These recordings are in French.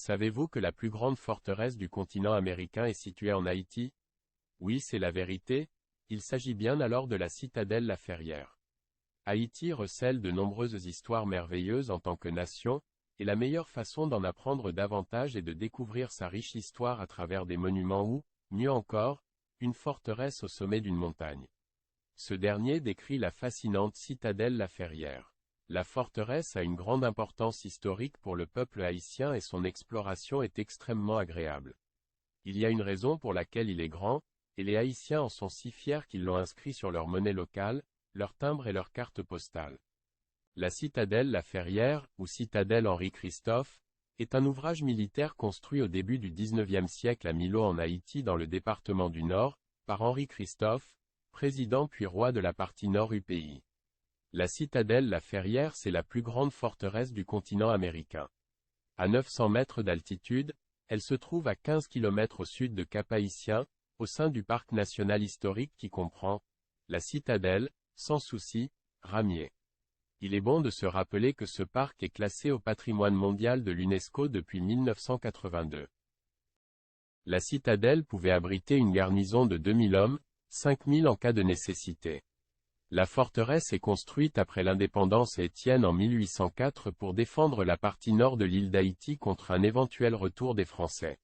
Savez-vous que la plus grande forteresse du continent américain est située en Haïti? Oui, c'est la vérité, il s'agit bien alors de la citadelle La Ferrière. Haïti recèle de nombreuses histoires merveilleuses en tant que nation, et la meilleure façon d'en apprendre davantage est de découvrir sa riche histoire à travers des monuments ou, mieux encore, une forteresse au sommet d'une montagne. Ce dernier décrit la fascinante citadelle La Ferrière. La forteresse a une grande importance historique pour le peuple haïtien et son exploration est extrêmement agréable. Il y a une raison pour laquelle il est grand, et les Haïtiens en sont si fiers qu'ils l'ont inscrit sur leur monnaie locale, leur timbre et leur carte postale. La citadelle La Ferrière, ou citadelle Henri-Christophe, est un ouvrage militaire construit au début du XIXe siècle à Milo en Haïti dans le département du Nord, par Henri-Christophe, président puis roi de la partie nord du pays. La citadelle La Ferrière c'est la plus grande forteresse du continent américain. À 900 mètres d'altitude, elle se trouve à 15 km au sud de Cap-Haïtien, au sein du parc national historique qui comprend la citadelle, Sans Souci, Ramier. Il est bon de se rappeler que ce parc est classé au patrimoine mondial de l'UNESCO depuis 1982. La citadelle pouvait abriter une garnison de 2000 hommes, 5000 en cas de nécessité. La forteresse est construite après l'indépendance haïtienne en 1804 pour défendre la partie nord de l'île d'Haïti contre un éventuel retour des Français.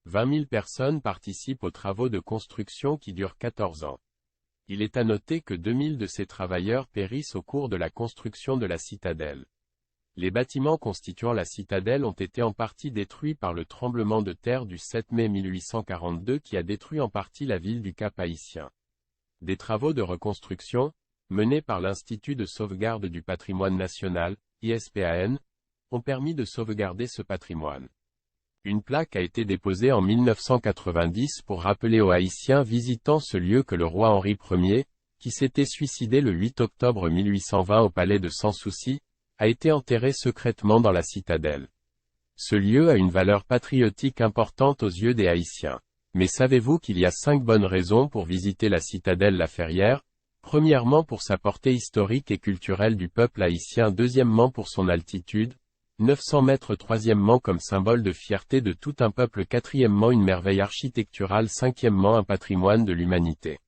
20 000 personnes participent aux travaux de construction qui durent 14 ans. Il est à noter que 2000 de ces travailleurs périssent au cours de la construction de la citadelle. Les bâtiments constituant la citadelle ont été en partie détruits par le tremblement de terre du 7 mai 1842 qui a détruit en partie la ville du Cap-Haïtien. Des travaux de reconstruction, menés par l'Institut de sauvegarde du patrimoine national, ISPAN, ont permis de sauvegarder ce patrimoine. Une plaque a été déposée en 1990 pour rappeler aux Haïtiens visitant ce lieu que le roi Henri Ier, qui s'était suicidé le 8 octobre 1820 au palais de Sans Souci, a été enterré secrètement dans la citadelle. Ce lieu a une valeur patriotique importante aux yeux des Haïtiens. Mais savez-vous qu'il y a 5 bonnes raisons pour visiter la citadelle La Ferrière? Premièrement pour sa portée historique et culturelle du peuple haïtien, deuxièmement pour son altitude, 900 mètres, troisièmement comme symbole de fierté de tout un peuple, quatrièmement une merveille architecturale, cinquièmement un patrimoine de l'humanité.